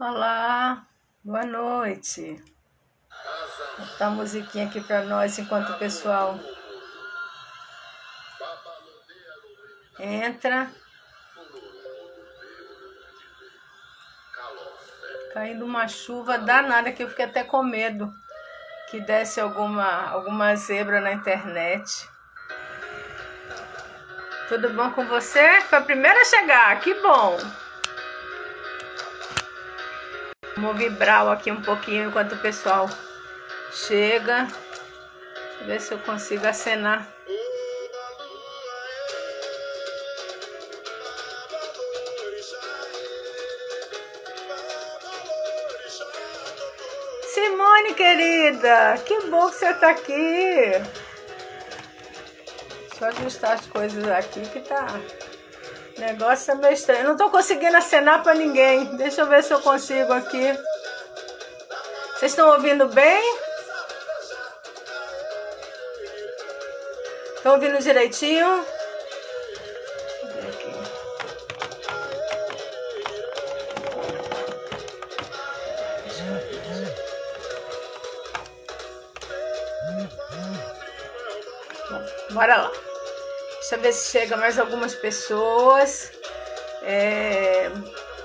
Olá, boa noite. Vou botar a musiquinha aqui para nós enquanto o pessoal entra. Caindo uma chuva danada que eu fiquei até com medo que desse alguma zebra na internet. Tudo bom com você? Foi a primeira a chegar, que bom! Vamos vibrar aqui um pouquinho enquanto o pessoal chega. Deixa eu ver se eu consigo acenar. Simone, querida, que bom que você está aqui. Deixa eu ajustar as coisas aqui que tá... O negócio é meio estranho. Não tô conseguindo acenar para ninguém. Deixa eu ver se eu consigo aqui. Vocês estão ouvindo bem? Estão ouvindo direitinho? Deixa eu ver aqui. Bora lá. Deixa eu ver se chega mais algumas pessoas.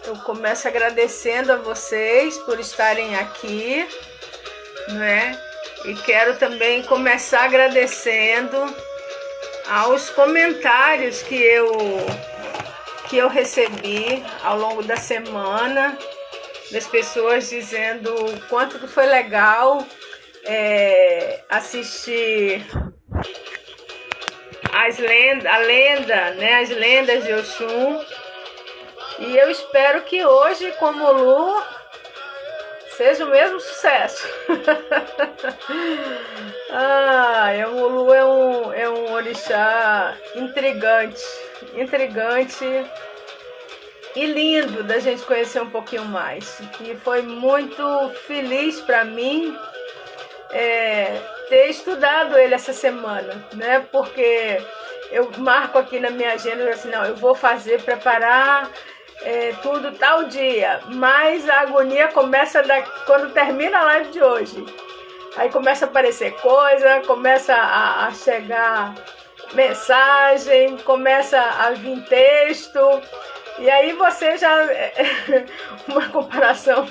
Eu começo agradecendo a vocês por estarem aqui, né? E quero também começar agradecendo aos comentários que eu recebi ao longo da semana, das pessoas dizendo o quanto que foi legal assistir as lendas de Oxum. E eu espero que hoje, como Lu, seja o mesmo sucesso. O Lu é um orixá intrigante e lindo da gente conhecer um pouquinho mais. E foi muito feliz para mim ter estudado ele essa semana, né? Porque eu marco aqui na minha agenda assim, não, eu vou preparar tudo tal dia, mas a agonia começa quando termina a live de hoje. Aí começa a aparecer coisa, começa a chegar mensagem, começa a vir texto, e aí você já... uma comparação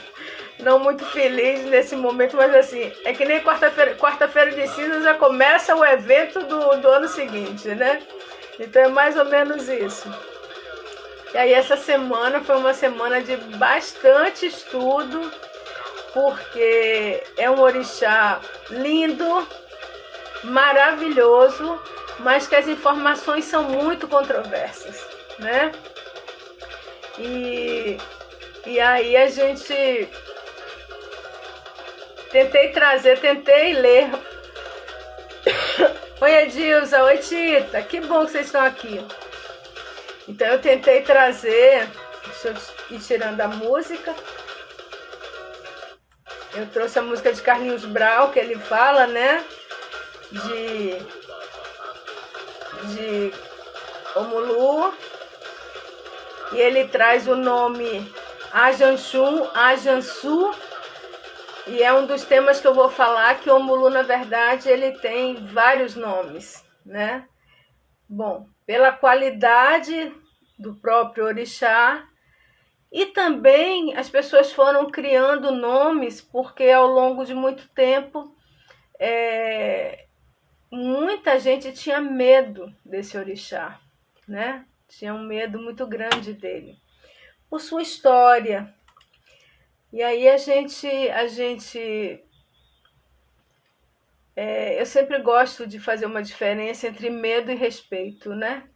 não muito feliz nesse momento, mas assim, é que nem quarta-feira de cinza já começa o evento do ano seguinte, né? Então é mais ou menos isso. E aí essa semana foi uma semana de bastante estudo, porque é um orixá lindo, maravilhoso, mas que as informações são muito controversas, né? E aí a gente... Tentei ler. Oi, Edilza, oi, Tita, que bom que vocês estão aqui. Então eu tentei trazer, deixa eu ir tirando a música. Eu trouxe a música de Carlinhos Brau, que ele fala, né, de Omulu, e ele traz o nome Ajanxum, Ajansu. E é um dos temas que eu vou falar, que o Omulu, na verdade, ele tem vários nomes, né? Bom, pela qualidade do próprio orixá, e também as pessoas foram criando nomes, porque ao longo de muito tempo, muita gente tinha medo desse orixá, né? Tinha um medo muito grande dele, por sua história. E aí eu sempre gosto de fazer uma diferença entre medo e respeito, né?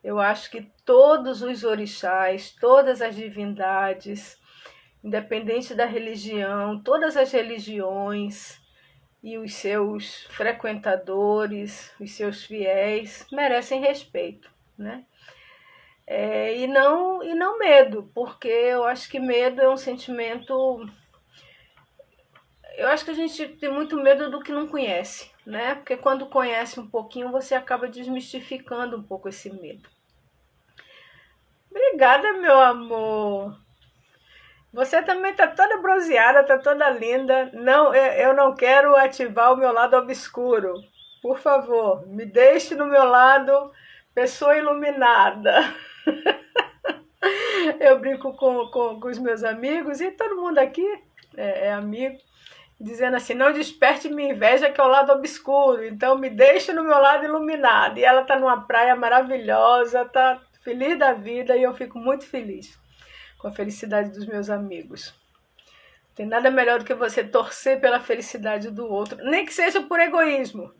Eu acho que todos os orixás, todas as divindades, independente da religião, todas as religiões e os seus frequentadores, os seus fiéis, merecem respeito, né? E não medo, porque eu acho que medo é um sentimento... Eu acho que a gente tem muito medo do que não conhece, né? Porque quando conhece um pouquinho, você acaba desmistificando um pouco esse medo. Obrigada, meu amor. Você também tá toda bronzeada, tá toda linda. Não, eu não quero ativar o meu lado obscuro. Por favor, me deixe no meu lado pessoa iluminada. Eu brinco com os meus amigos e todo mundo aqui é amigo, dizendo assim, não desperte minha inveja que é o lado obscuro, então me deixe no meu lado iluminado. E ela tá numa praia maravilhosa, tá feliz da vida e eu fico muito feliz com a felicidade dos meus amigos. Tem nada melhor do que você torcer pela felicidade do outro, nem que seja por egoísmo,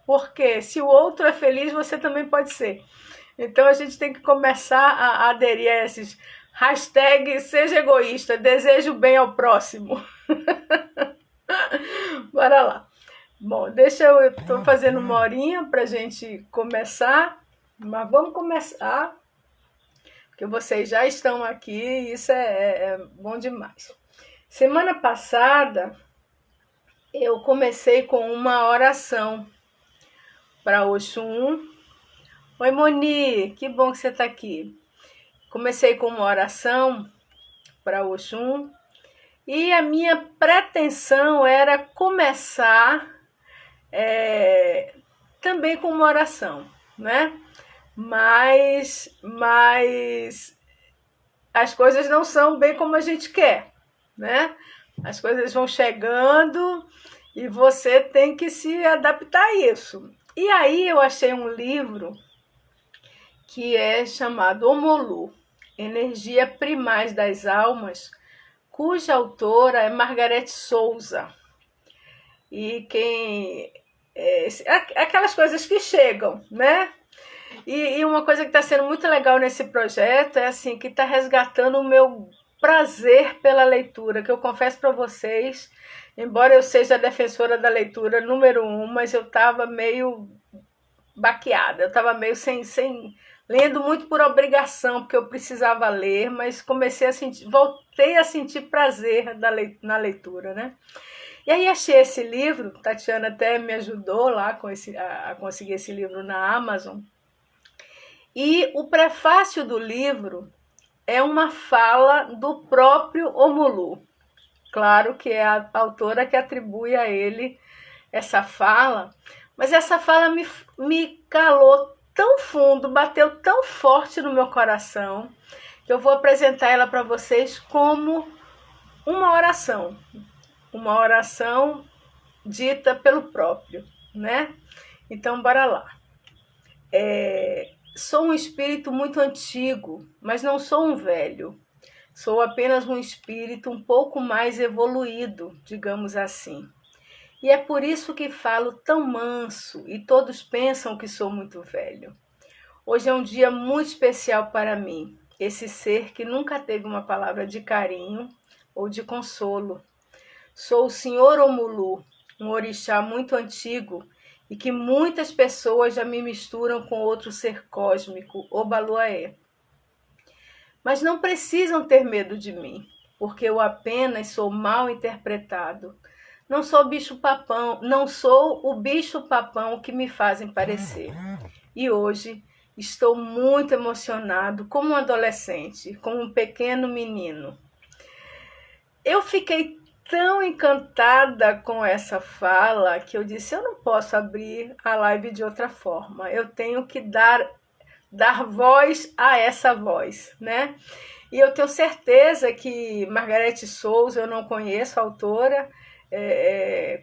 porque se o outro é feliz, você também pode ser. Então a gente tem que começar a aderir a esses hashtag seja egoísta, desejo bem ao próximo. Bora lá. Bom, eu estou fazendo uma horinha para a gente começar, mas vamos começar, porque vocês já estão aqui e isso é bom demais. Semana passada eu comecei com uma oração para Oxum. Oi, Moni, que bom que você está aqui. Comecei com uma oração para Oxum e a minha pretensão era começar também com uma oração, né? Mas as coisas não são bem como a gente quer, né? As coisas vão chegando e você tem que se adaptar a isso. E aí eu achei um livro que é chamado Omolu, Energia Primaz das Almas, cuja autora é Margarete Souza. E aquelas coisas que chegam, né? E uma coisa que está sendo muito legal nesse projeto é assim, que está resgatando o meu prazer pela leitura, que eu confesso para vocês, embora eu seja a defensora da leitura número 1, mas eu estava meio baqueada, eu estava meio sem lendo muito por obrigação, porque eu precisava ler, mas voltei a sentir prazer na leitura, né? E aí achei esse livro, Tatiana até me ajudou lá a conseguir esse livro na Amazon. E o prefácio do livro é uma fala do próprio Omolu. Claro que é a autora que atribui a ele essa fala, mas essa fala me calou tão fundo, bateu tão forte no meu coração, que eu vou apresentar ela para vocês como uma oração dita pelo próprio, né? Então, bora lá. Sou um espírito muito antigo, mas não sou um velho. Sou apenas um espírito um pouco mais evoluído, digamos assim. E é por isso que falo tão manso e todos pensam que sou muito velho. Hoje é um dia muito especial para mim, esse ser que nunca teve uma palavra de carinho ou de consolo. Sou o Senhor Omulu, um orixá muito antigo e que muitas pessoas já me misturam com outro ser cósmico, Obaluaê. Mas não precisam ter medo de mim, porque eu apenas sou mal interpretado. Não sou o bicho-papão que me fazem parecer. E hoje estou muito emocionado, como um adolescente, como um pequeno menino. Eu fiquei tão encantada com essa fala que eu disse, eu não posso abrir a live de outra forma. Eu tenho que dar voz a essa voz, né? E eu tenho certeza que Margarete Souza, eu não conheço a autora,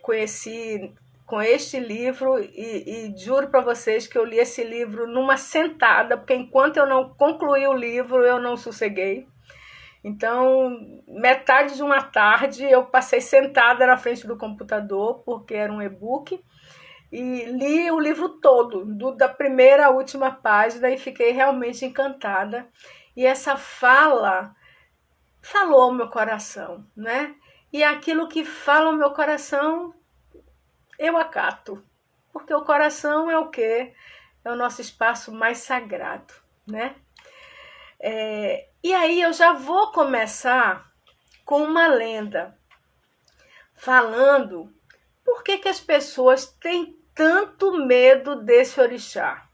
conheci com este livro e juro para vocês que eu li esse livro numa sentada, porque enquanto eu não concluí o livro, eu não sosseguei. Então, metade de uma tarde eu passei sentada na frente do computador, porque era um e-book, e li o livro todo, da primeira à última página, e fiquei realmente encantada. E essa fala falou ao meu coração, né? E aquilo que fala ao meu coração, eu acato. Porque o coração é o quê? É o nosso espaço mais sagrado, né? E aí eu já vou começar com uma lenda, falando por que as pessoas têm tanto medo desse orixá.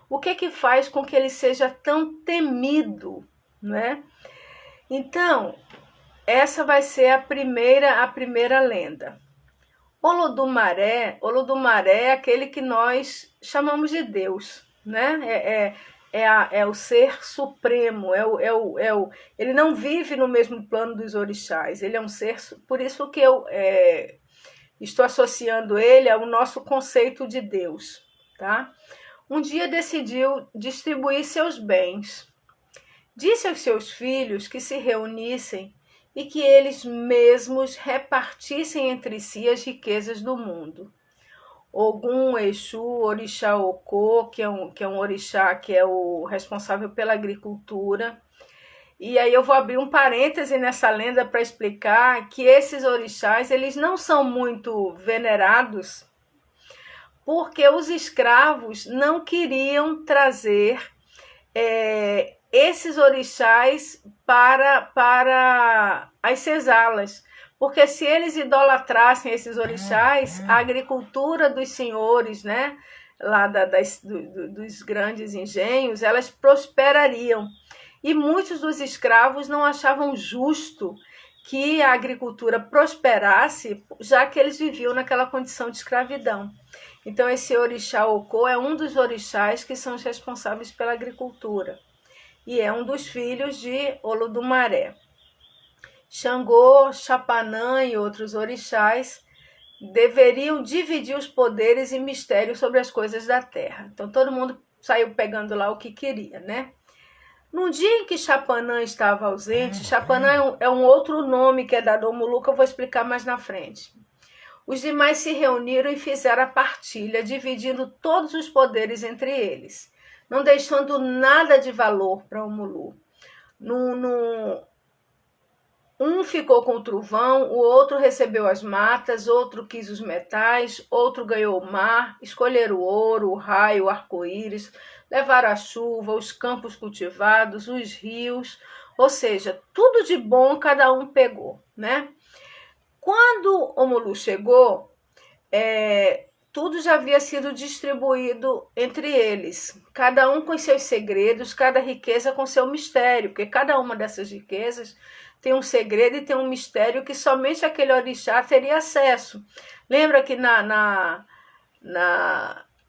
O que faz com que ele seja tão temido, né? Então, essa vai ser a primeira lenda. Olodumaré é aquele que nós chamamos de Deus, né? É o ser supremo, ele não vive no mesmo plano dos orixás, ele é um ser, por isso que eu estou associando ele ao nosso conceito de Deus, tá? Um dia decidiu distribuir seus bens. Disse aos seus filhos que se reunissem e que eles mesmos repartissem entre si as riquezas do mundo. Ogum, Exu, Orixá Okô, que é um orixá que é o responsável pela agricultura. E aí eu vou abrir um parêntese nessa lenda para explicar que esses orixás, eles não são muito venerados, porque os escravos não queriam trazer esses orixás para as cesalas. Porque se eles idolatrassem esses orixás, a agricultura dos senhores, né, lá dos grandes engenhos, elas prosperariam. E muitos dos escravos não achavam justo que a agricultura prosperasse, já que eles viviam naquela condição de escravidão. Então, esse orixá Okô é um dos orixás que são os responsáveis pela agricultura. E é um dos filhos de Olodumaré. Xangô, Xapanã e outros orixás deveriam dividir os poderes e mistérios sobre as coisas da terra. Então, todo mundo saiu pegando lá o que queria, né? Num dia em que Xapanã estava ausente, Xapanã é um outro nome que é dado ao Omulu, que eu vou explicar mais na frente. Os demais se reuniram e fizeram a partilha, dividindo todos os poderes entre eles, não deixando nada de valor para Omulu. Um ficou com o trovão, o outro recebeu as matas, outro quis os metais, outro ganhou o mar, escolheram o ouro, o raio, o arco-íris, levaram a chuva, os campos cultivados, os rios, ou seja, tudo de bom cada um pegou, né? Quando Omulu chegou, tudo já havia sido distribuído entre eles, cada um com seus segredos, cada riqueza com seu mistério, porque cada uma dessas riquezas tem um segredo e tem um mistério que somente aquele orixá teria acesso. Lembra que na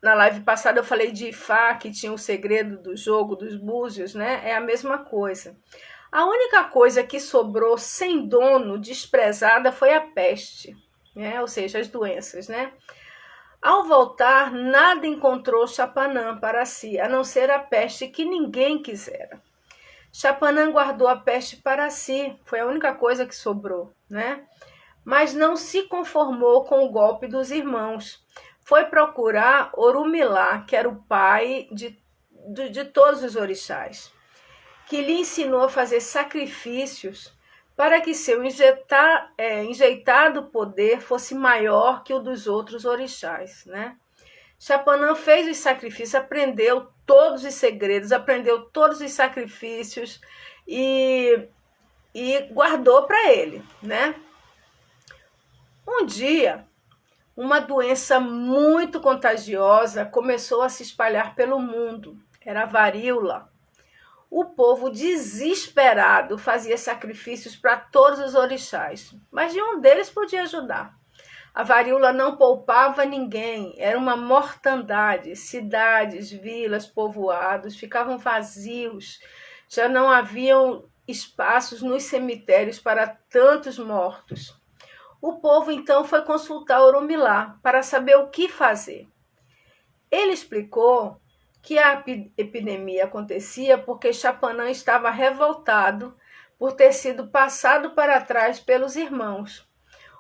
live passada eu falei de Ifá, que tinha o segredo do jogo dos búzios, né? É a mesma coisa. A única coisa que sobrou sem dono, desprezada, foi a peste, né? Ou seja, as doenças, né? Ao voltar, nada encontrou Xapanã para si, a não ser a peste que ninguém quisera. Xapanã guardou a peste para si, foi a única coisa que sobrou, né? Mas não se conformou com o golpe dos irmãos. Foi procurar Orumilá, que era o pai de todos os orixás, que lhe ensinou a fazer sacrifícios para que seu enjeitado poder fosse maior que o dos outros orixás, né? Xapanã fez os sacrifícios, aprendeu todos os segredos, aprendeu todos os sacrifícios e guardou para ele, né? Um dia, uma doença muito contagiosa começou a se espalhar pelo mundo. Era a varíola. O povo, desesperado, fazia sacrifícios para todos os orixás, mas nenhum deles podia ajudar. A varíola não poupava ninguém, era uma mortandade. Cidades, vilas, povoados ficavam vazios, já não haviam espaços nos cemitérios para tantos mortos. O povo então foi consultar Orumilá para saber o que fazer. Ele explicou que a epidemia acontecia porque Xapanã estava revoltado por ter sido passado para trás pelos irmãos.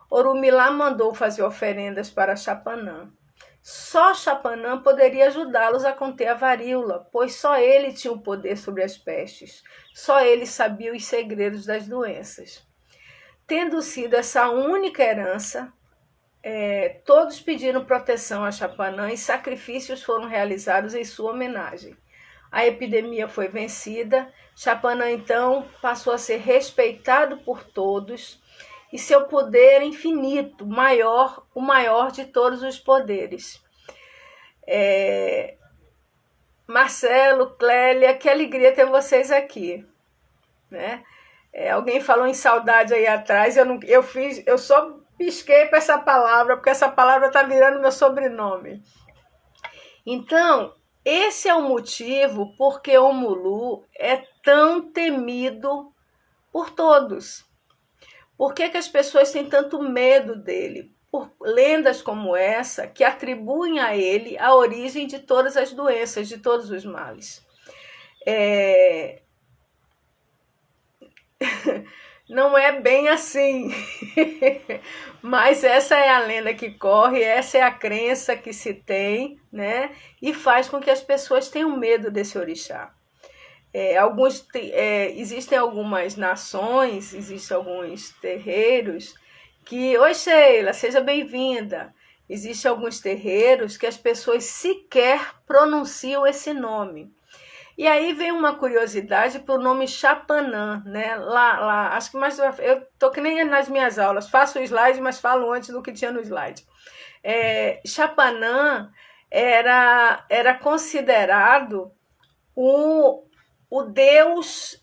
Orumilá mandou fazer oferendas para Xapanã. Só Xapanã poderia ajudá-los a conter a varíola, pois só ele tinha o poder sobre as pestes. Só ele sabia os segredos das doenças. Tendo sido essa única herança, todos pediram proteção a Xapanã e sacrifícios foram realizados em sua homenagem. A epidemia foi vencida, Xapanã então passou a ser respeitado por todos e seu poder infinito, o maior de todos os poderes. Marcelo, Clélia, que alegria ter vocês aqui, né? Alguém falou em saudade aí atrás, eu só pisquei para essa palavra, porque essa palavra está virando meu sobrenome. Então, esse é o motivo porque Omulu é tão temido por todos. Por que as pessoas têm tanto medo dele? Por lendas como essa, que atribuem a ele a origem de todas as doenças, de todos os males. Não é bem assim, mas essa é a lenda que corre, essa é a crença que se tem, né? E faz com que as pessoas tenham medo desse orixá. Existem algumas nações, existem alguns terreiros que... Oi, Sheila, seja bem-vinda. Existem alguns terreiros que as pessoas sequer pronunciam esse nome. E aí vem uma curiosidade para o nome Chapanã, né? Lá, acho que mais eu tô que nem nas minhas aulas, faço o slide, mas falo antes do que tinha no slide. Chapanã era considerado o deus,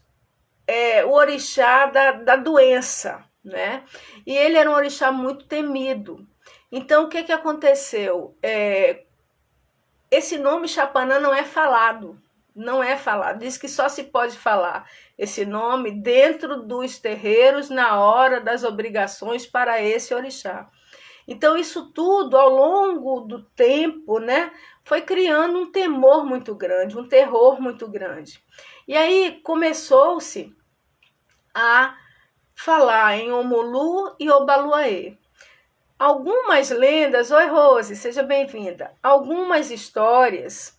o orixá da doença, né? E ele era um orixá muito temido. Então, o que aconteceu? Esse nome Chapanã não é falado. Não é falado. Diz que só se pode falar esse nome dentro dos terreiros na hora das obrigações para esse orixá. Então, isso tudo, ao longo do tempo, né, foi criando um temor muito grande, um terror muito grande. E aí começou-se a falar em Omulu e Obaluaê. Algumas lendas... Oi, Rose, seja bem-vinda. Algumas histórias...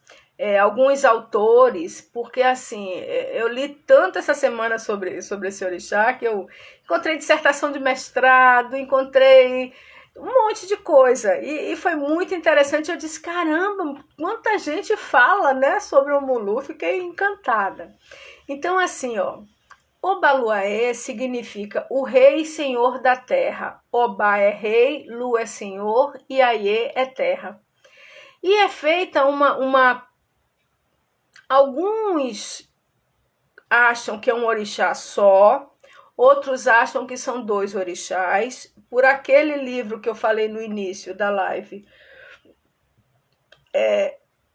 alguns autores, porque assim, eu li tanto essa semana sobre esse orixá, que eu encontrei dissertação de mestrado, encontrei um monte de coisa, e foi muito interessante. Eu disse, caramba, quanta gente fala, né, sobre o Omulu, fiquei encantada. Então assim, Obaluaê significa o rei e senhor da terra. Oba é rei, Lu é senhor e Aie é terra. E é feita alguns acham que é um orixá só, outros acham que são 2 orixás. Por aquele livro que eu falei no início da live,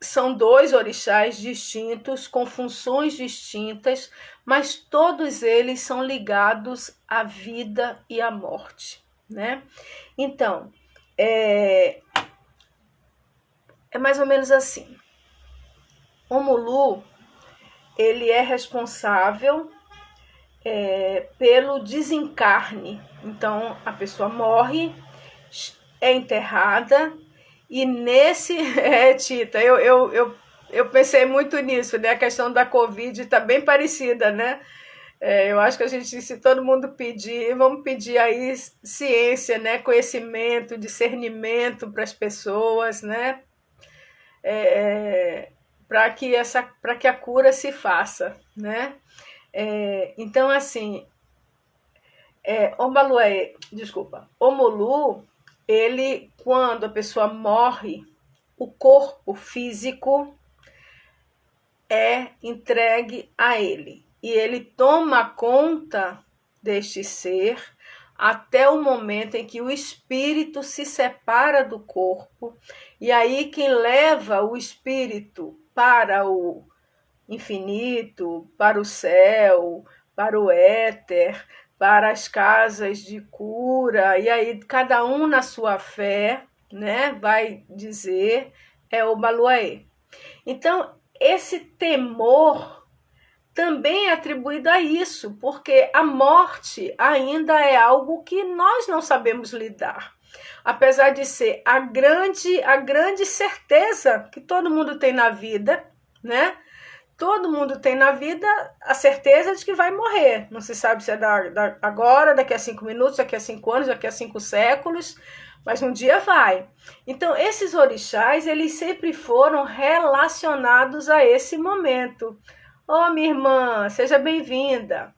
são 2 orixás distintos, com funções distintas, mas todos eles são ligados à vida e à morte, né? Então, é mais ou menos assim. Omulu, ele é responsável pelo desencarne. Então, a pessoa morre, é enterrada, e nesse... Tita, eu pensei muito nisso, né? A questão da Covid está bem parecida, né? Eu acho que a gente, se todo mundo pedir, vamos pedir aí ciência, né? Conhecimento, discernimento para as pessoas, né? Para que a cura se faça, né? Então, assim, Omulu, ele, quando a pessoa morre, o corpo físico é entregue a ele, e ele toma conta deste ser até o momento em que o espírito se separa do corpo, e aí quem leva o espírito para o infinito, para o céu, para o éter, para as casas de cura, e aí cada um na sua fé, né, vai dizer, Obaluaê. Então, esse temor também é atribuído a isso, porque a morte ainda é algo que nós não sabemos lidar. Apesar de ser a grande certeza que todo mundo tem na vida, né? Todo mundo tem na vida a certeza de que vai morrer. Não se sabe se é agora, daqui a 5 minutos, daqui a 5 anos, daqui a 5 séculos, mas um dia vai. Então, esses orixás, eles sempre foram relacionados a esse momento. Minha irmã, seja bem-vinda.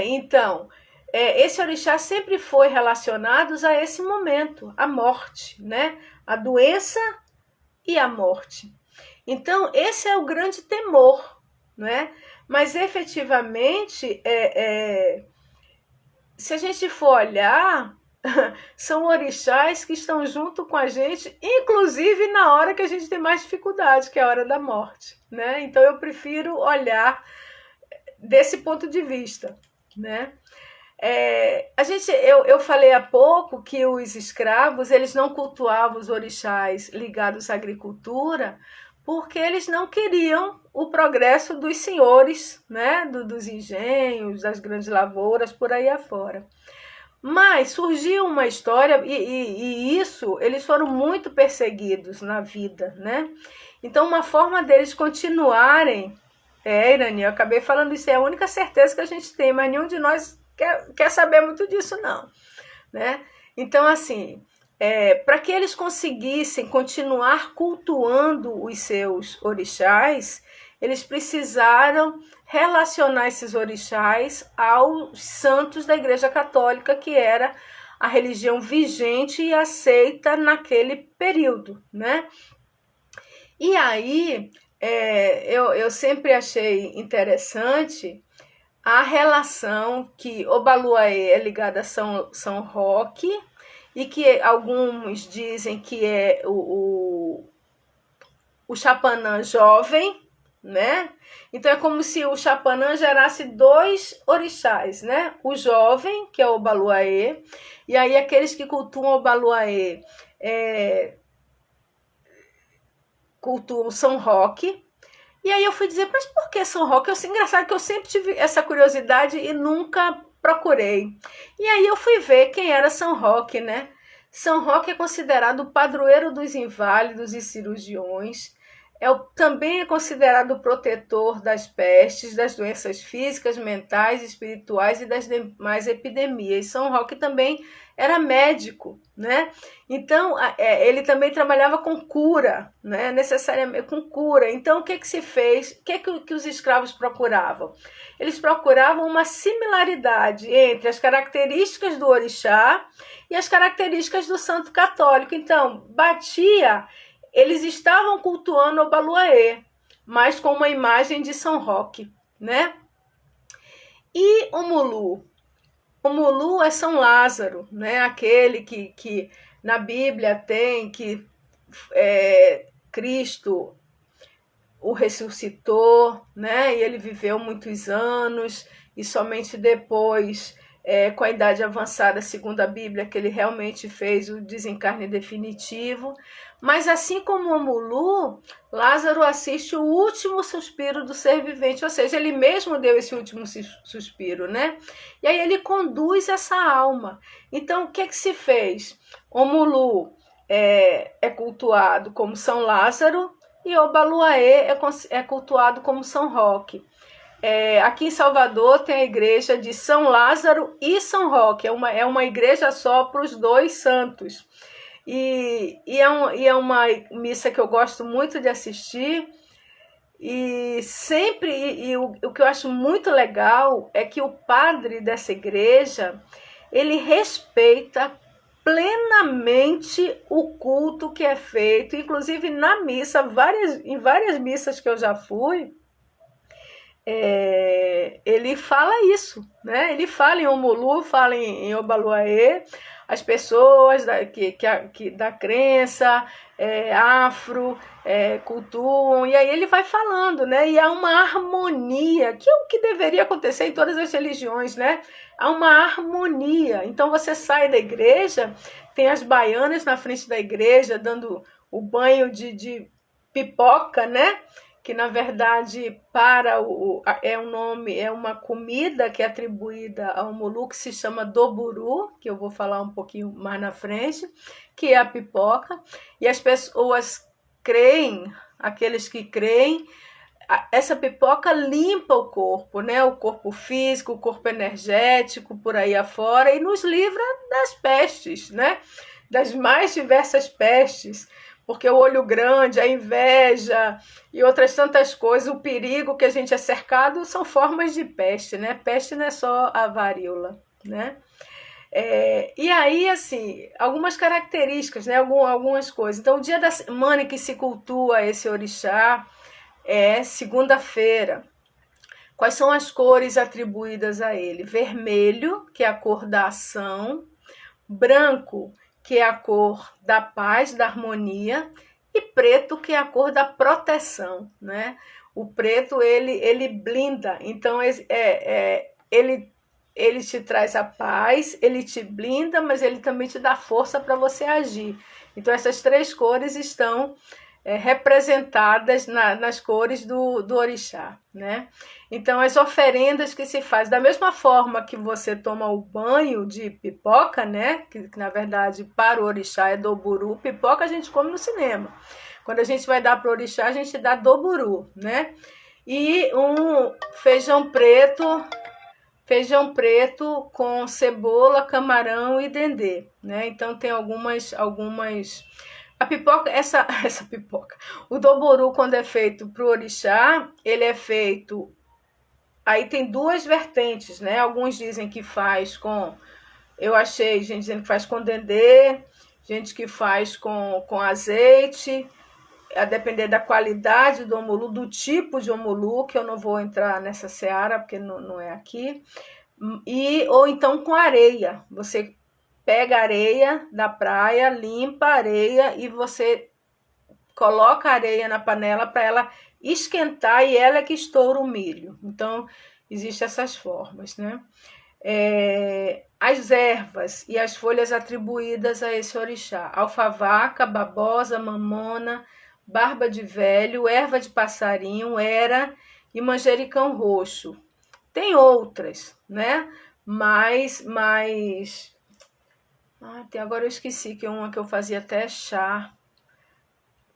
Então, esse orixá sempre foi relacionado a esse momento, a morte, né? A doença e a morte. Então, esse é o grande temor, né? mas efetivamente, se a gente for olhar, são orixás que estão junto com a gente, inclusive na hora que a gente tem mais dificuldade, que é a hora da morte, né? Então eu prefiro olhar desse ponto de vista, né? Eu falei há pouco que os escravos eles não cultuavam os orixás ligados à agricultura porque eles não queriam o progresso dos senhores, né? Dos engenhos, das grandes lavouras, por aí afora. Mas surgiu uma história, e isso, eles foram muito perseguidos na vida, né? Então, uma forma deles continuarem, Irani, eu acabei falando isso, é a única certeza que a gente tem, mas nenhum de nós quer saber muito disso, não, né? Então, assim, para que eles conseguissem continuar cultuando os seus orixás, eles precisaram relacionar esses orixás aos santos da Igreja Católica, que era a religião vigente e aceita naquele período, né? E aí, eu sempre achei interessante a relação que Obaluaê é ligada a São Roque, e que alguns dizem que é o Chapanã jovem, né? Então é como se o Chapanã gerasse dois orixás, né? O jovem, que é o Obaluaê, e aí aqueles que cultuam o Obaluaê cultuam São Roque. E aí eu fui dizer, mas por que São Roque? Engraçado que eu sempre tive essa curiosidade e nunca procurei. E aí eu fui ver quem era São Roque, né? São Roque é considerado o padroeiro dos inválidos e cirurgiões, também é considerado o protetor das pestes, das doenças físicas, mentais, espirituais e das demais epidemias. São Roque também era médico, né? Então, ele também trabalhava com cura, né? Necessariamente com cura. Então, o que se fez? O que os escravos procuravam? Eles procuravam uma similaridade entre as características do orixá e as características do santo católico. Então, eles estavam cultuando Obaluaê, mas com uma imagem de São Roque, né? E o Mulu? O Mulu é São Lázaro, né? Aquele que na Bíblia tem que Cristo o ressuscitou, né? E ele viveu muitos anos e somente depois, com a idade avançada, segundo a Bíblia, que ele realmente fez o desencarne definitivo. Mas assim como o Mulu, Lázaro assiste o último suspiro do ser vivente, ou seja, ele mesmo deu esse último suspiro, né? E aí ele conduz essa alma. Então, o que se fez? O Mulu é cultuado como São Lázaro e o Obaluaê é cultuado como São Roque. Aqui em Salvador tem a igreja de São Lázaro e São Roque, é uma igreja só para os dois santos. E é uma missa que eu gosto muito de assistir, e sempre, o que eu acho muito legal é que o padre dessa igreja, ele respeita plenamente o culto que é feito, inclusive na missa, em várias missas que eu já fui, ele fala isso, né? Ele fala em Omulu, fala em Obaluaê, as pessoas da crença afro cultuam, e aí ele vai falando, né? E há uma harmonia, que é o que deveria acontecer em todas as religiões, né? Há uma harmonia. Então você sai da igreja, tem as baianas na frente da igreja dando o banho de pipoca, né? Que na verdade é uma comida que é atribuída ao Mulu, que se chama doburu, que eu vou falar um pouquinho mais na frente, que é a pipoca, e as pessoas creem, aqueles que creem, essa pipoca limpa o corpo, né? O corpo físico, o corpo energético, por aí afora, e nos livra das pestes, né? Das mais diversas pestes, porque o olho grande, a inveja e outras tantas coisas, o perigo que a gente é cercado, são formas de peste, né? Peste não é só a varíola, né? E aí, assim, algumas características, né? Algumas coisas. Então, o dia da semana que se cultua esse orixá é segunda-feira. Quais são as cores atribuídas a ele? Vermelho, que é a cor da ação, branco, que é a cor da paz, da harmonia, e preto, que é a cor da proteção, né? O preto, ele blinda, então ele te traz a paz, ele te blinda, mas ele também te dá força para você agir. Então essas três cores estão representadas nas cores do orixá, né? Então as oferendas que se faz, da mesma forma que você toma o banho de pipoca, né? Que na verdade para o orixá é doburu, pipoca a gente come no cinema. Quando a gente vai dar para o orixá, a gente dá doburu, né? E um feijão preto com cebola, camarão e dendê, né? Então tem algumas a pipoca, essa pipoca. O doburu, quando é feito para o orixá, ele é feito. Aí tem duas vertentes, né? Alguns dizem que faz com. Eu achei gente dizendo que faz com dendê, gente que faz com azeite, a depender da qualidade do omulu, do tipo de omulu, que eu não vou entrar nessa seara, porque não é aqui. Ou então com areia. Você pega a areia da praia, limpa a areia e você coloca a areia na panela para ela esquentar e ela é que estoura o milho. Então, existem essas formas, né? As ervas e as folhas atribuídas a esse orixá: alfavaca, babosa, mamona, barba de velho, erva de passarinho, era e manjericão roxo. Tem outras, né? Mas agora eu esqueci que uma que eu fazia até chá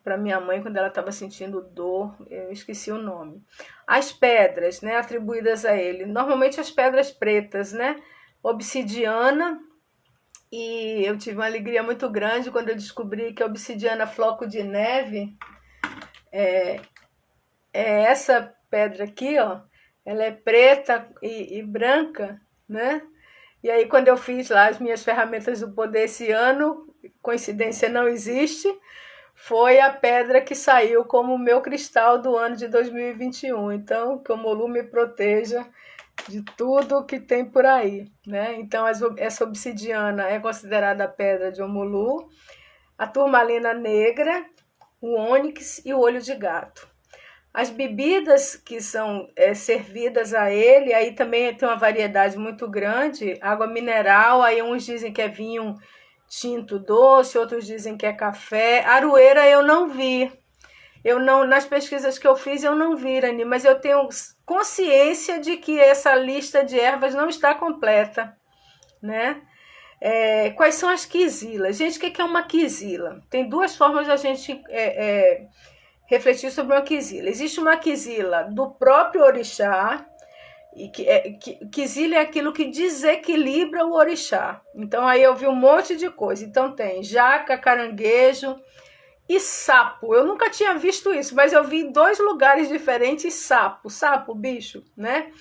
para minha mãe quando ela estava sentindo dor, eu esqueci o nome. As pedras, né, atribuídas a ele, normalmente as pedras pretas, né, obsidiana, e eu tive uma alegria muito grande quando eu descobri que a obsidiana floco de neve é essa pedra aqui, ó, ela é preta e branca, né? E aí quando eu fiz lá as minhas ferramentas do poder esse ano, coincidência não existe, foi a pedra que saiu como o meu cristal do ano de 2021. Então, que o Omulu me proteja de tudo que tem por aí, né? Então, essa obsidiana é considerada a pedra de Omulu, a turmalina negra, o ônix e o olho de gato. As bebidas que são servidas a ele, aí também tem uma variedade muito grande, água mineral, aí uns dizem que é vinho tinto doce, outros dizem que é café. Aroeira eu não vi. Nas pesquisas que eu fiz eu não vi, Rani, mas eu tenho consciência de que essa lista de ervas não está completa, né? Quais são as quizilas? Gente, o que é uma quizila? Tem duas formas de a gente refletir sobre uma quizila. Existe uma quizila do próprio orixá, e quizila é aquilo que desequilibra o orixá. Então aí eu vi um monte de coisa. Então tem jaca, caranguejo e sapo. Eu nunca tinha visto isso, mas eu vi em 2 lugares diferentes sapo, bicho, né?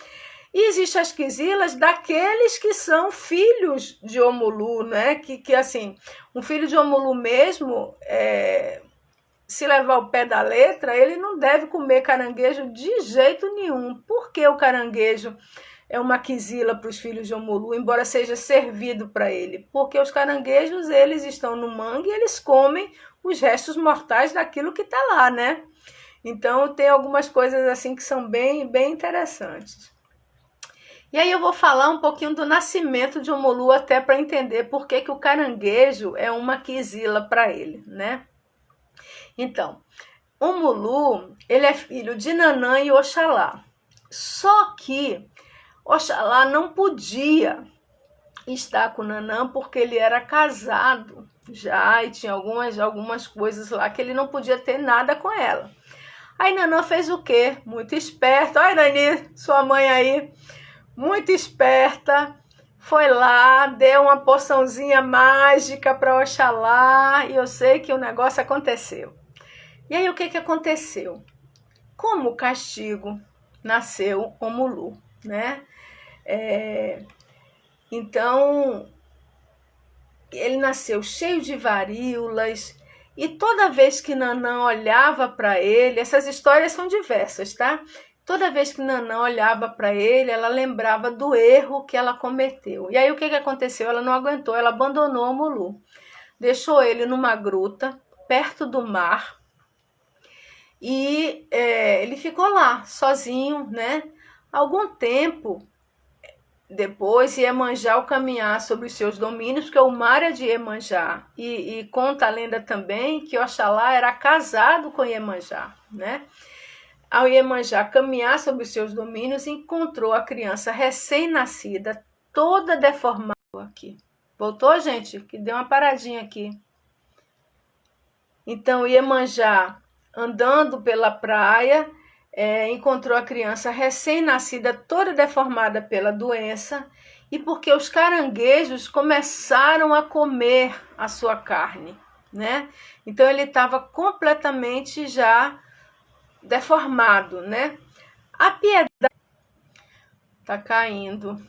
E existem as quizilas daqueles que são filhos de Omulu, né? Que assim, um filho de Omulu mesmo, se levar o pé da letra, ele não deve comer caranguejo de jeito nenhum. Por que o caranguejo é uma quizila para os filhos de Omulu, embora seja servido para ele? Porque os caranguejos, eles estão no mangue e eles comem os restos mortais daquilo que está lá, né? Então, tem algumas coisas assim que são bem, bem interessantes. E aí eu vou falar um pouquinho do nascimento de Omulu, até para entender por que o caranguejo é uma quizila para ele, né? Então, Omulu, ele é filho de Nanã e Oxalá. Só que Oxalá não podia estar com Nanã porque ele era casado já e tinha algumas coisas lá que ele não podia ter nada com ela. Aí Nanã fez o quê? Muito esperta. Olha, Nani, sua mãe aí, muito esperta. Foi lá, deu uma poçãozinha mágica para Oxalá e eu sei que o negócio aconteceu. E aí o que aconteceu? Como castigo, nasceu Omulu, né? Então, ele nasceu cheio de varíolas e toda vez que Nanã olhava para ele, essas histórias são diversas, tá? Toda vez que Nanã olhava para ele, ela lembrava do erro que ela cometeu. E aí o que aconteceu? Ela não aguentou, ela abandonou o Mulu. Deixou ele numa gruta, perto do mar, e ele ficou lá, sozinho, né? Algum tempo depois, Iemanjá ao caminhar sobre os seus domínios, porque o mar é de Iemanjá, e conta a lenda também que Oxalá era casado com Iemanjá, né? Ao Iemanjá caminhar sobre os seus domínios, encontrou a criança recém-nascida, toda deformada aqui. Voltou, gente? Que deu uma paradinha aqui. Então, Iemanjá, andando pela praia, encontrou a criança recém-nascida, toda deformada pela doença, e porque os caranguejos começaram a comer a sua carne, né? Então, ele estava completamente já deformado, né? A piedade tá caindo.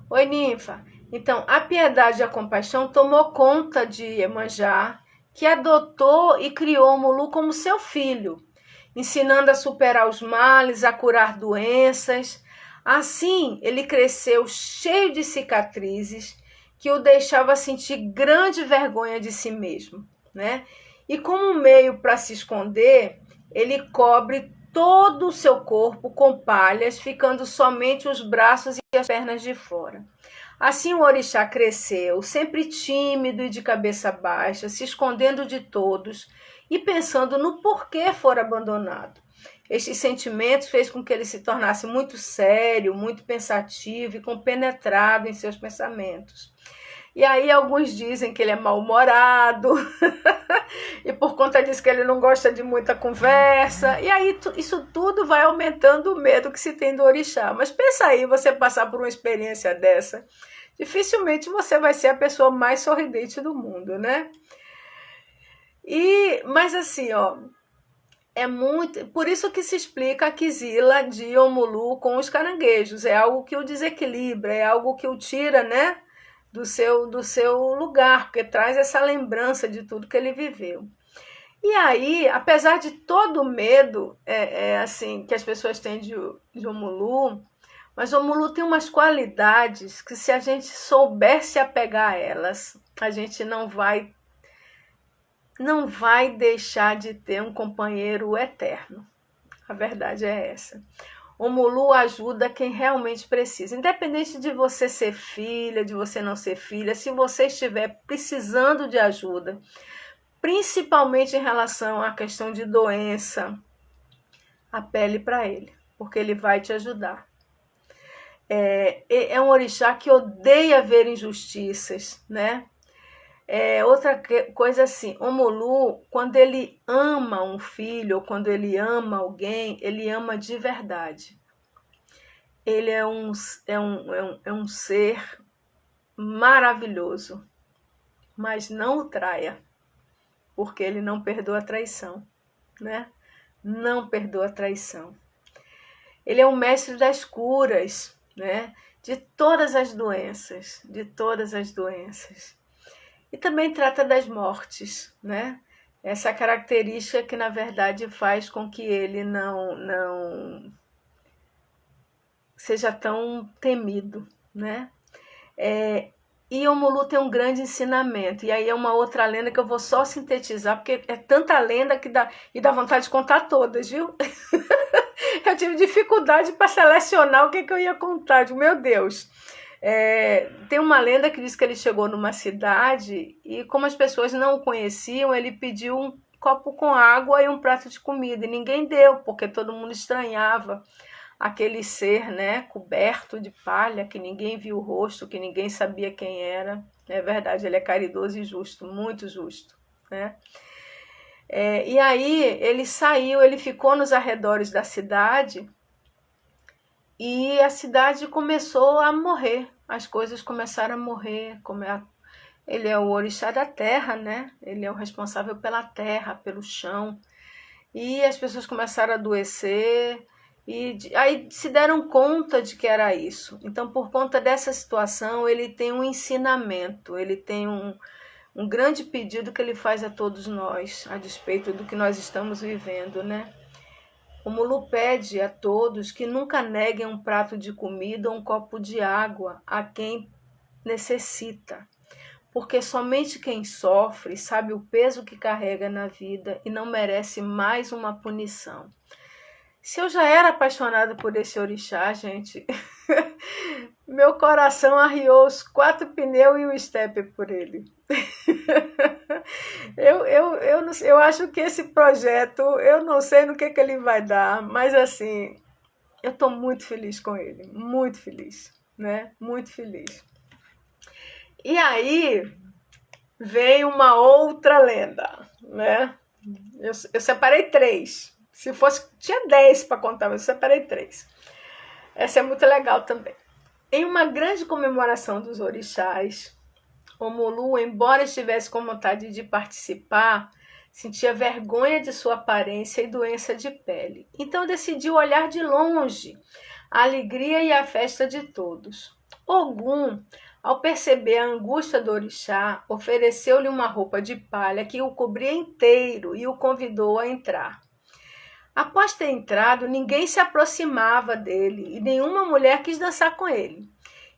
Oi, ninfa. Então, a piedade e a compaixão tomou conta de Iemanjá, que adotou e criou o Mulu como seu filho, ensinando a superar os males, a curar doenças. Assim, ele cresceu cheio de cicatrizes, que o deixava sentir grande vergonha de si mesmo, né? E como meio para se esconder, ele cobre todo o seu corpo com palhas, ficando somente os braços e as pernas de fora. Assim o orixá cresceu, sempre tímido e de cabeça baixa, se escondendo de todos e pensando no porquê fora abandonado. Estes sentimentos fez com que ele se tornasse muito sério, muito pensativo e compenetrado em seus pensamentos. E aí alguns dizem que ele é mal-humorado, e por conta disso que ele não gosta de muita conversa. E aí isso tudo vai aumentando o medo que se tem do orixá. Mas pensa aí, você passar por uma experiência dessa, dificilmente você vai ser a pessoa mais sorridente do mundo, né? Mas assim, ó, é muito... Por isso que se explica a Kizila de Omulu com os caranguejos. É algo que o desequilibra, é algo que o tira, né? Do seu lugar, porque traz essa lembrança de tudo que ele viveu. E aí, apesar de todo o medo assim, que as pessoas têm de Omulu, mas Omulu tem umas qualidades que, se a gente souber se apegar a elas, a gente não vai deixar de ter um companheiro eterno. A verdade é essa. O Mulu ajuda quem realmente precisa. Independente de você ser filha, de você não ser filha, se você estiver precisando de ajuda, principalmente em relação à questão de doença, apele para ele, porque ele vai te ajudar. É um orixá que odeia ver injustiças, né? Outra coisa assim, o Mulu, quando ele ama um filho ou quando ele ama alguém, ele ama de verdade. Ele é um ser maravilhoso, mas não o traia, porque ele não perdoa a traição, né? Não perdoa a traição. Ele é um mestre das curas, né? De todas as doenças, E também trata das mortes, né? Essa característica que, na verdade, faz com que ele não seja tão temido, né? E o Mulu tem um grande ensinamento. E aí é uma outra lenda que eu vou só sintetizar, porque é tanta lenda que dá vontade de contar todas, viu? Eu tive dificuldade para selecionar o que eu ia contar. Meu Deus! Tem uma lenda que diz que ele chegou numa cidade e, como as pessoas não o conheciam, ele pediu um copo com água e um prato de comida. E ninguém deu, porque todo mundo estranhava aquele ser, né, coberto de palha, que ninguém viu o rosto, que ninguém sabia quem era. É verdade, ele é caridoso e justo, muito justo, né? E aí ele saiu, ele ficou nos arredores da cidade e a cidade começou a morrer. As coisas começaram a morrer. Ele é o orixá da terra, né? Ele é o responsável pela terra, pelo chão. E as pessoas começaram a adoecer. E aí se deram conta de que era isso. Então, por conta dessa situação, ele tem um ensinamento, ele tem um grande pedido que ele faz a todos nós, a despeito do que nós estamos vivendo, né? O Mulu pede a todos que nunca neguem um prato de comida ou um copo de água a quem necessita, porque somente quem sofre sabe o peso que carrega na vida e não merece mais uma punição. Se eu já era apaixonada por esse orixá, gente, meu coração arriou os 4 pneus e o step por ele. Eu acho que esse projeto, eu não sei no que ele vai dar, mas assim, eu estou muito feliz com ele, muito feliz, né? Muito feliz. E aí vem uma outra lenda, né? Eu separei 3. Se fosse, tinha 10 para contar, mas eu separei 3. Essa é muito legal também. Em uma grande comemoração dos orixás, o Mulu, embora estivesse com vontade de participar, sentia vergonha de sua aparência e doença de pele. Então decidiu olhar de longe a alegria e a festa de todos. Ogum, ao perceber a angústia do orixá, ofereceu-lhe uma roupa de palha que o cobria inteiro e o convidou a entrar. Após ter entrado, ninguém se aproximava dele e nenhuma mulher quis dançar com ele.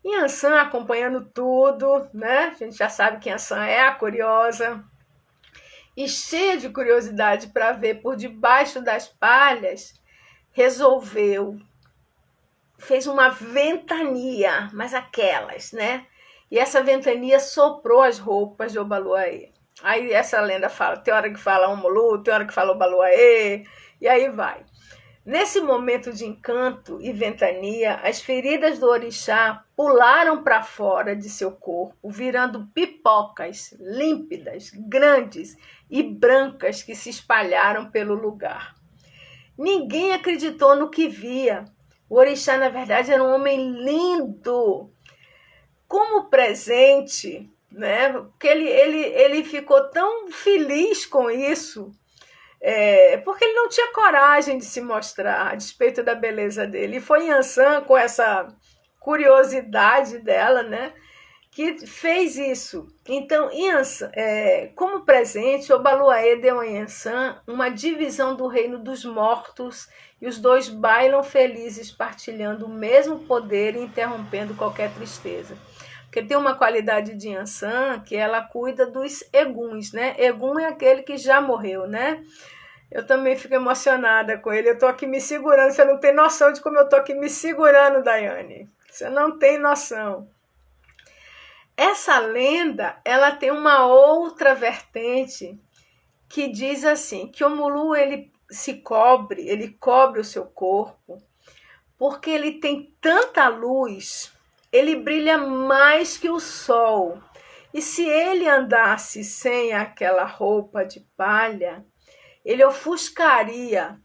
Yansan acompanhando tudo, né? A gente já sabe que Yansan é a curiosa. E cheia de curiosidade para ver por debaixo das palhas, fez uma ventania, mas aquelas, né? E essa ventania soprou as roupas de Obaluaê. Aí essa lenda fala, tem hora que fala Omulu, tem hora que fala Obaluaê, e aí vai. Nesse momento de encanto e ventania, as feridas do orixá pularam para fora de seu corpo, virando pipocas límpidas, grandes e brancas que se espalharam pelo lugar. Ninguém acreditou no que via. O orixá, na verdade, era um homem lindo. Como presente, né? Porque ele ficou tão feliz com isso, porque ele não tinha coragem de se mostrar a despeito da beleza dele. E foi Yansan, com essa curiosidade dela, né, que fez isso. Então, Yansan, como presente, Obaluaê deu a Yansan uma divisão do reino dos mortos e os dois bailam felizes, partilhando o mesmo poder e interrompendo qualquer tristeza. Porque tem uma qualidade de Yansan que ela cuida dos eguns, né? Egum é aquele que já morreu, né? Eu também fico emocionada com ele. Eu tô aqui me segurando. Você não tem noção de como eu tô aqui me segurando, Daiane. Você não tem noção. Essa lenda, ela tem uma outra vertente que diz assim, que o Mulu, ele cobre o seu corpo, porque ele tem tanta luz, ele brilha mais que o sol. E se ele andasse sem aquela roupa de palha, ele ofuscaria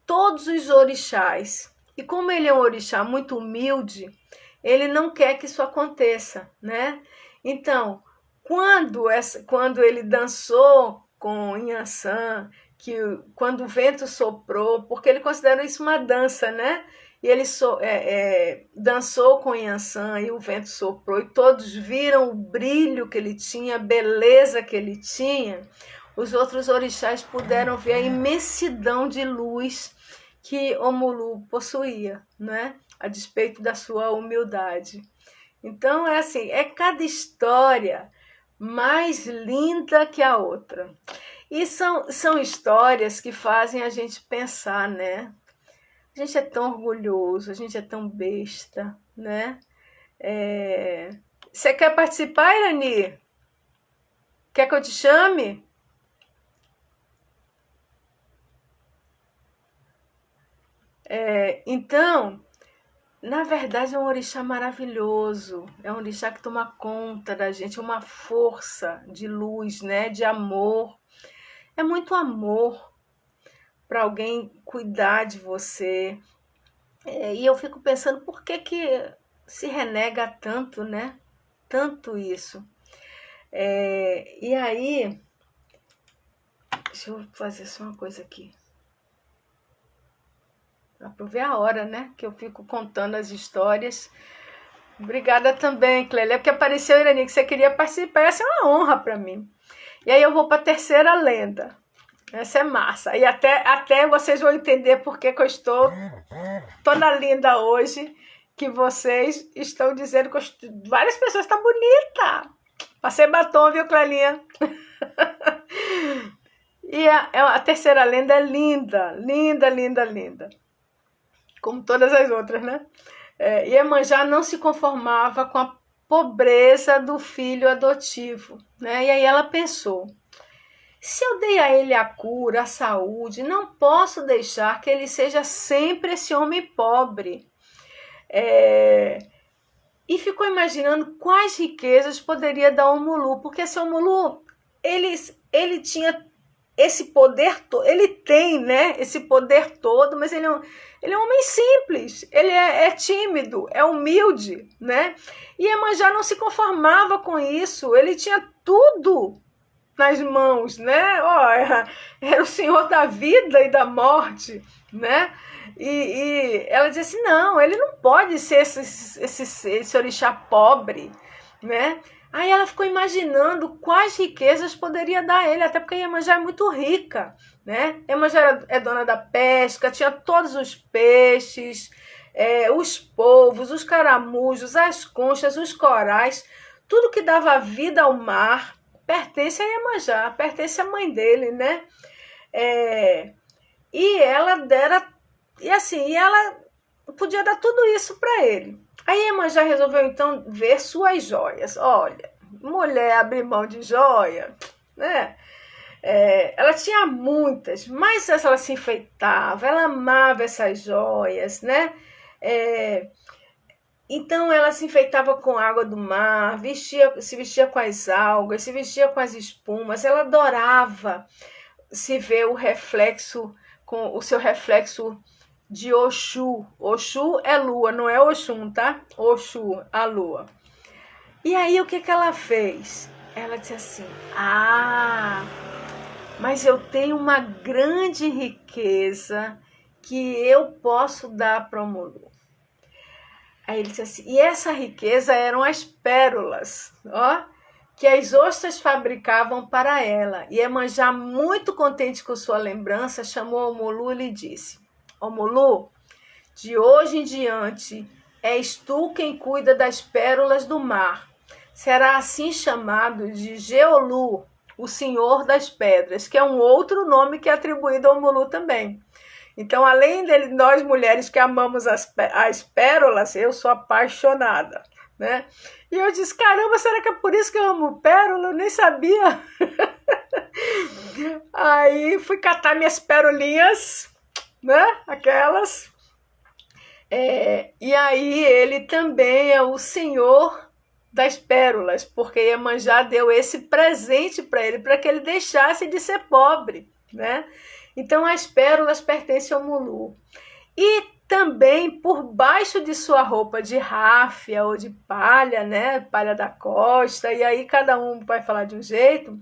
todos os orixás. E como ele é um orixá muito humilde, ele não quer que isso aconteça, né? Então, quando ele dançou com Yansan, quando o vento soprou, porque ele considera isso uma dança, né? E ele dançou com Yansan e o vento soprou e todos viram o brilho que ele tinha, a beleza que ele tinha. Os outros orixás puderam ver a imensidão de luz que Omulu possuía, né? A despeito da sua humildade. Então, é assim, é cada história mais linda que a outra. E são histórias que fazem a gente pensar, né? A gente é tão orgulhoso, a gente é tão besta, né? Você quer participar, Irani? Quer que eu te chame? Então, na verdade é um orixá maravilhoso, é um orixá que toma conta da gente, é uma força de luz, né? De amor. É muito amor para alguém cuidar de você. E eu fico pensando, por que se renega tanto, né? Tanto isso. E aí, deixa eu fazer só uma coisa aqui. Para ver a hora, né? Que eu fico contando as histórias. Obrigada também, Clélia, porque apareceu, Irani, que você queria participar. Essa é uma honra para mim. E aí eu vou para a terceira lenda. Essa é massa. E até vocês vão entender por que eu estou toda linda hoje, que vocês estão dizendo que várias pessoas estão bonitas. Passei batom, viu, Clelinha? E a terceira lenda é linda, linda, linda, linda. Como todas as outras, né? Iemanjá não se conformava com a pobreza do filho adotivo, né? E aí ela pensou: se eu dei a ele a cura, a saúde, não posso deixar que ele seja sempre esse homem pobre. E ficou imaginando quais riquezas poderia dar ao Mulu, porque esse Mulu, ele tinha esse poder todo, ele tem, né, esse poder todo, mas ele é um homem simples, ele é tímido, é humilde, né? E Iemanjá não se conformava com isso, ele tinha tudo nas mãos, né? Era o senhor da vida e da morte, né? E ela dizia assim: não, ele não pode ser esse orixá pobre, né? Aí ela ficou imaginando quais riquezas poderia dar a ele, até porque Iemanjá é muito rica, né? Iemanjá é dona da pesca, tinha todos os peixes, os polvos, os caramujos, as conchas, os corais, tudo que dava vida ao mar pertence a Iemanjá, pertence à mãe dele, né? E ela podia dar tudo isso para ele. Aí Iemanjá resolveu então ver suas joias. Olha, mulher abrir mão de joia, né? Ela tinha muitas, mas ela se enfeitava, ela amava essas joias, né? Então ela se enfeitava com a água do mar, se vestia com as algas, se vestia com as espumas. Ela adorava se ver o reflexo, com o seu reflexo de Oxu. Oxu é lua, não é Oxum, tá? Oxu, a lua. E aí o que ela fez? Ela disse assim: mas eu tenho uma grande riqueza que eu posso dar para o Mulu. Aí ele disse assim: e essa riqueza eram as pérolas, que as ostras fabricavam para ela. E Iemanjá, muito contente com sua lembrança, chamou o Mulu e lhe disse: ó Mulu, de hoje em diante és tu quem cuida das pérolas do mar. Será assim chamado de Geolu, o senhor das pedras, que é um outro nome que é atribuído ao Mulu também. Então, além de nós mulheres que amamos as pérolas, eu sou apaixonada, né? E eu disse: caramba, será que é por isso que eu amo pérola? Eu nem sabia. Aí fui catar minhas pérolinhas, né? Aquelas. E aí ele também é o senhor das pérolas, porque Iemanjá deu esse presente para ele, para que ele deixasse de ser pobre, né? Então as pérolas pertencem ao Mulu. E também por baixo de sua roupa de ráfia ou de palha, né? Palha da costa, e aí cada um vai falar de um jeito.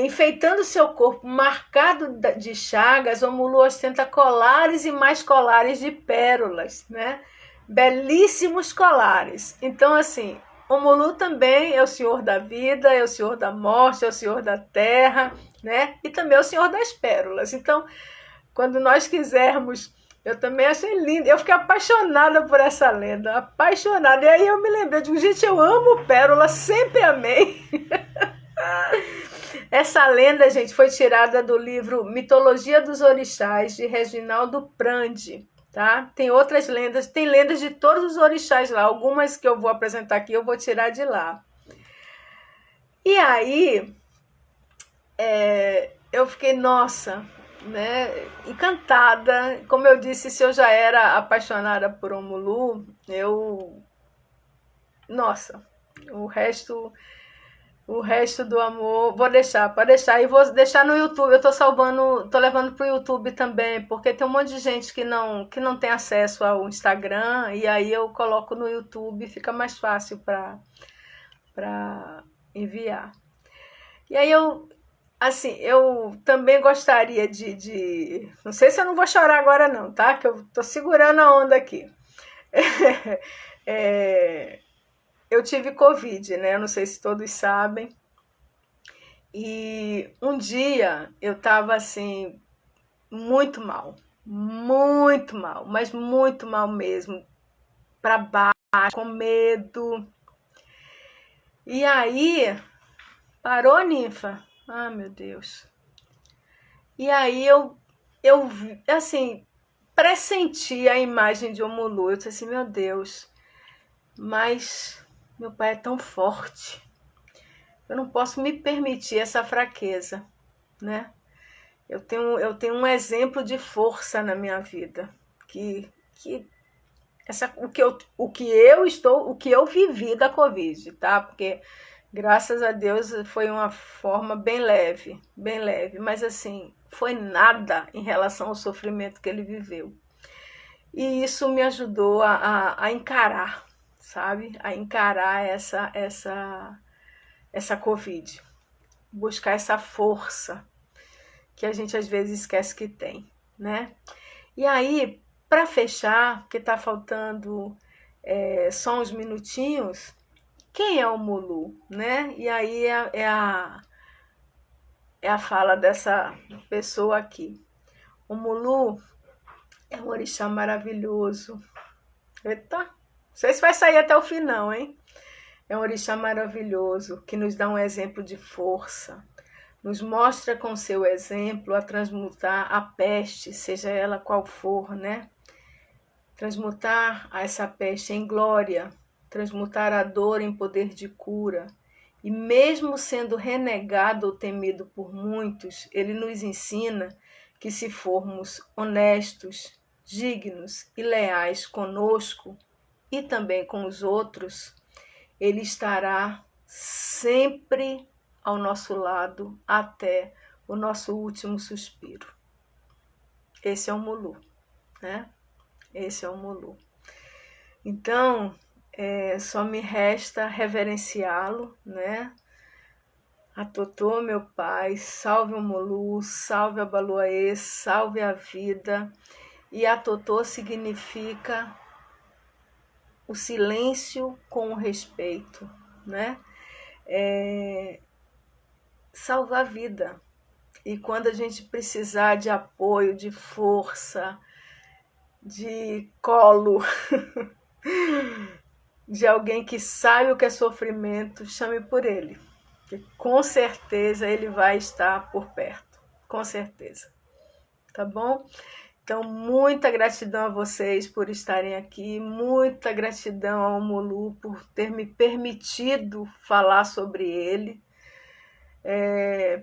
Enfeitando seu corpo marcado de chagas, o Mulu ostenta colares e mais colares de pérolas, né? Belíssimos colares. Então, assim, o Mulu também é o senhor da vida, é o senhor da morte, é o senhor da terra, né? E também é o senhor das pérolas. Então, quando nós quisermos, eu também achei lindo. Eu fiquei apaixonada por essa lenda, apaixonada. E aí eu me lembrei de gente, eu amo pérola, sempre amei. Essa lenda, gente, foi tirada do livro Mitologia dos Orixás, de Reginaldo Prandi. Tá? Tem outras lendas, tem lendas de todos os orixás lá. Algumas que eu vou apresentar aqui eu vou tirar de lá. E aí eu fiquei, nossa, né, encantada. Como eu disse, se eu já era apaixonada por um Mulu, nossa, o resto do amor, pode deixar. E vou deixar no YouTube, eu tô levando pro YouTube também, porque tem um monte de gente que não tem acesso ao Instagram, e aí eu coloco no YouTube, fica mais fácil para enviar. E aí eu também gostaria de... Não sei se eu não vou chorar agora não, tá? Que eu tô segurando a onda aqui. Eu tive Covid, né? Eu não sei se todos sabem. E um dia eu estava assim, muito mal, mas muito mal mesmo, para baixo, com medo. E aí, parou, Ninfa? Ah, meu Deus. E aí eu assim, pressenti a imagem de Omulu. Eu disse assim, meu Deus, mas meu pai é tão forte. Eu não posso me permitir essa fraqueza, né? Eu tenho um exemplo de força na minha vida, que o que eu vivi da Covid, tá? Porque graças a Deus foi uma forma bem leve, mas assim, foi nada em relação ao sofrimento que ele viveu. E isso me ajudou a encarar, sabe? A encarar essa Covid. Buscar essa força que a gente às vezes esquece que tem, né? E aí, para fechar, porque tá faltando só uns minutinhos, quem é o Mulu, né? E aí é a fala dessa pessoa aqui. O Mulu é um orixá maravilhoso. Eita, não sei se vai sair até o final, hein? É um orixá maravilhoso que nos dá um exemplo de força. Nos mostra com seu exemplo a transmutar a peste, seja ela qual for, né? Transmutar essa peste em glória, transmutar a dor em poder de cura. E mesmo sendo renegado ou temido por muitos, ele nos ensina que se formos honestos, dignos e leais conosco e também com os outros, ele estará sempre ao nosso lado até o nosso último suspiro. Esse é o Mulu, né? Esse é o Mulu. Então, só me resta reverenciá-lo, né? A Totô, meu pai, salve o Mulu, salve a Baluaê, salve a vida. E a Totô significa o silêncio com o respeito, né? Salvar a vida. E quando a gente precisar de apoio, de força, de colo, de alguém que sabe o que é sofrimento, chame por ele. Que com certeza ele vai estar por perto. Com certeza. Tá bom? Então, muita gratidão a vocês por estarem aqui. Muita gratidão ao Mulu por ter me permitido falar sobre ele.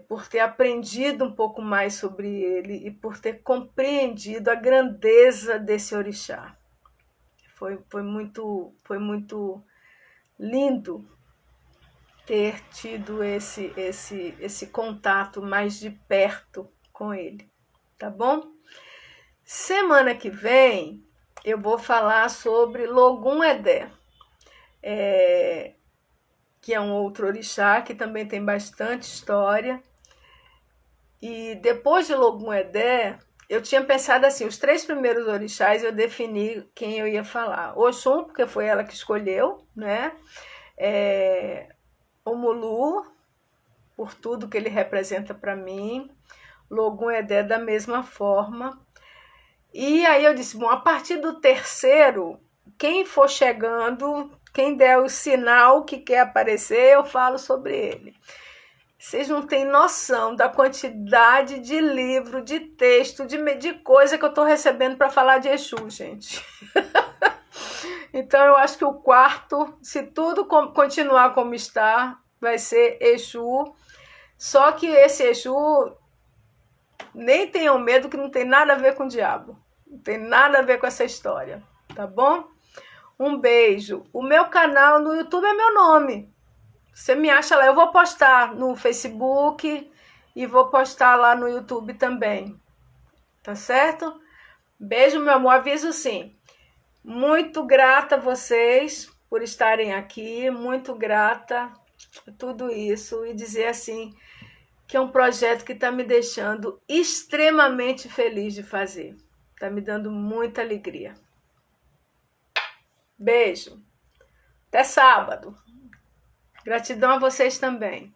Por ter aprendido um pouco mais sobre ele e por ter compreendido a grandeza desse orixá. Foi muito lindo ter tido esse contato mais de perto com ele, tá bom? Semana que vem eu vou falar sobre Logum Edé, que é um outro orixá que também tem bastante história. E depois de Logum Edé, eu tinha pensado assim, os 3 primeiros orixás eu defini quem eu ia falar. Oxum, porque foi ela que escolheu, né? O Mulu, por tudo que ele representa para mim. Logum Edé da mesma forma. E aí eu disse, bom, a partir do terceiro, quem for chegando, quem der o sinal que quer aparecer, eu falo sobre ele. Vocês não têm noção da quantidade de livro, de texto, de coisa que eu estou recebendo para falar de Exu, gente. Então eu acho que o quarto, se tudo continuar como está, vai ser Exu. Só que esse Exu, nem tenham medo que não tem nada a ver com o diabo. Não tem nada a ver com essa história, tá bom? Um beijo. O meu canal no YouTube é meu nome. Você me acha lá. Eu vou postar no Facebook e vou postar lá no YouTube também. Tá certo? Beijo, meu amor. Aviso sim. Muito grata a vocês por estarem aqui. Muito grata por tudo isso. E dizer assim que é um projeto que está me deixando extremamente feliz de fazer. Está me dando muita alegria. Beijo. Até sábado. Gratidão a vocês também.